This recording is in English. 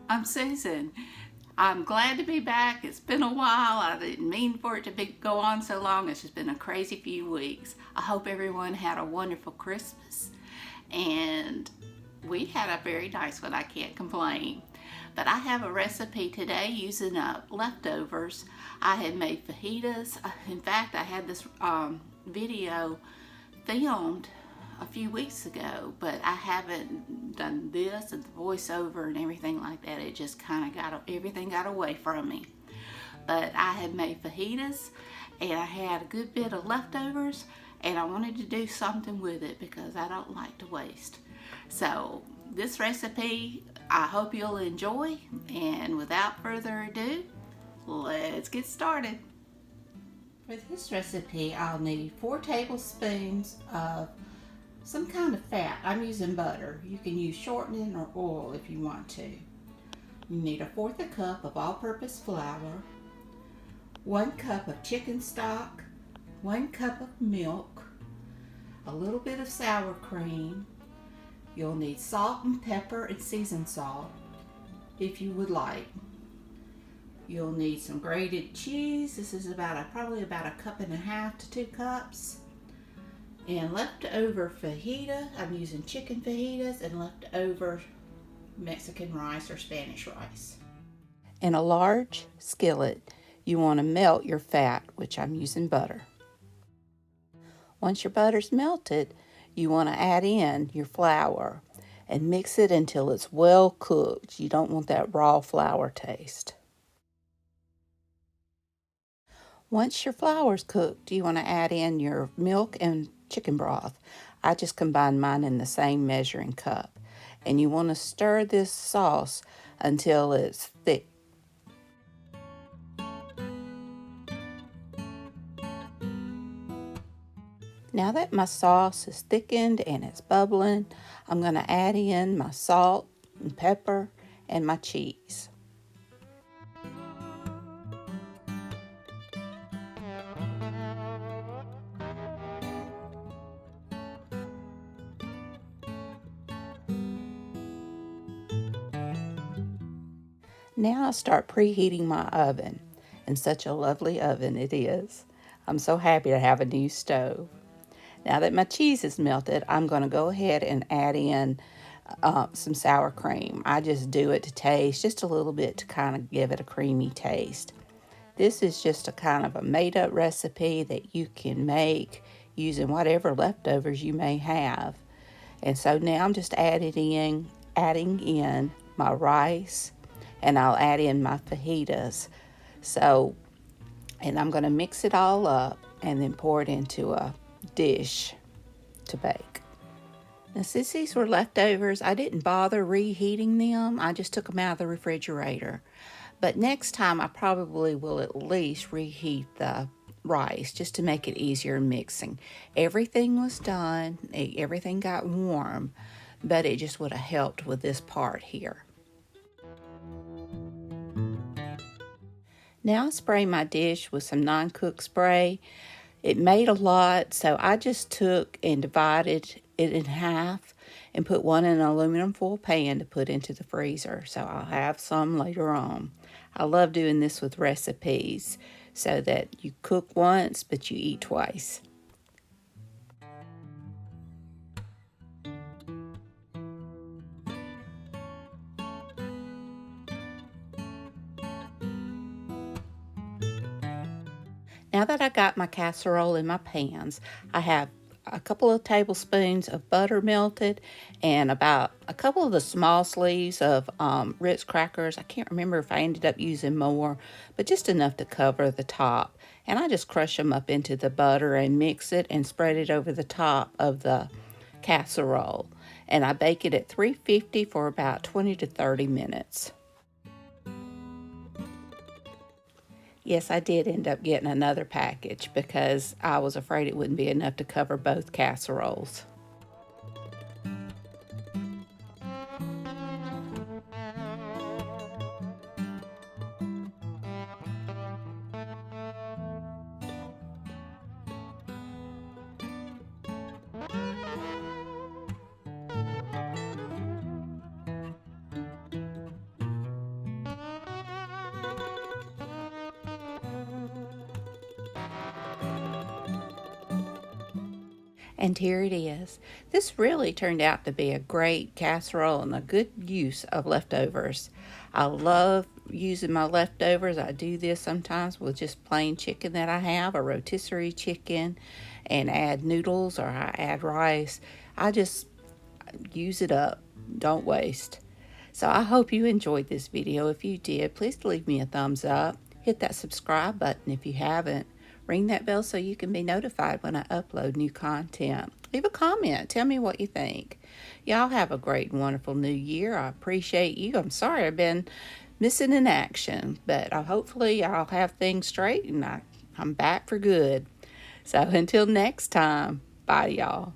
I'm Susan. I'm glad to be back. It's been a while. I didn't mean for it to go on so long. It's just been a crazy few weeks. I hope everyone had a wonderful Christmas. And we had a very nice one. I can't complain. But I have a recipe today using leftovers. I had made fajitas. In fact, I had this video filmed a few weeks ago, but I haven't done this and the voiceover and everything like that. It just kind of everything got away from me. But I had made fajitas and I had a good bit of leftovers and I wanted to do something with it because I don't like to waste. So this recipe I hope you'll enjoy, and without further ado, let's get started. For this recipe, I'll need 4 tablespoons of some kind of fat. I'm using butter. You can use shortening or oil if you want to. You need 1/4 cup of all-purpose flour, 1 cup of chicken stock, 1 cup of milk, a little bit of sour cream. You'll need salt and pepper and seasoned salt if you would like. You'll need some grated cheese. This is probably about 1.5 cups to 2 cups. And leftover fajita, I'm using chicken fajitas, and leftover Mexican rice or Spanish rice. In a large skillet, you want to melt your fat, which I'm using butter. Once your butter's melted, you want to add in your flour and mix it until it's well cooked. You don't want that raw flour taste. Once your flour's cooked, you want to add in your milk and chicken broth. I just combined mine in the same measuring cup. And you want to stir this sauce until it's thick. Now that my sauce is thickened and it's bubbling, I'm going to add in my salt and pepper and my cheese. Now I'll start preheating my oven, and such a lovely oven it is. I'm so happy to have a new stove. Now that my cheese is melted, I'm going to go ahead and add in some sour cream. I just do it to taste, just a little bit to kind of give it a creamy taste. This is just a kind of a made-up recipe that you can make using whatever leftovers you may have. And so now I'm just adding in my rice, and I'll add in my fajitas. And I'm going to mix it all up and then pour it into a dish to bake. Now, since these were leftovers, I didn't bother reheating them. I just took them out of the refrigerator. But next time, I probably will at least reheat the rice just to make it easier mixing. Everything was done. Everything got warm, but it just would have helped with this part here. Now I spray my dish with some non-cook spray. It made a lot, so I just took and divided it in half and put one in an aluminum foil pan to put into the freezer, so I'll have some later on. I love doing this with recipes so that you cook once, but you eat twice. Now that I got my casserole in my pans, I have a couple of tablespoons of butter melted and about a couple of the small sleeves of Ritz crackers. I can't remember if I ended up using more, but just enough to cover the top. And I just crush them up into the butter and mix it and spread it over the top of the casserole. And I bake it at 350 for about 20 to 30 minutes. Yes, I did end up getting another package because I was afraid it wouldn't be enough to cover both casseroles. And here it is. This really turned out to be a great casserole and a good use of leftovers. I love using my leftovers. I do this sometimes with just plain chicken that I have, a rotisserie chicken, and add noodles or I add rice. I just use it up. Don't waste. So I hope you enjoyed this video. If you did, please leave me a thumbs up. Hit that subscribe button if you haven't. Ring that bell so you can be notified when I upload new content. Leave a comment. Tell me what you think. Y'all have a great and wonderful new year. I appreciate you. I'm sorry I've been missing in action, but hopefully I'll have things straight and I'm back for good. So until next time, bye y'all.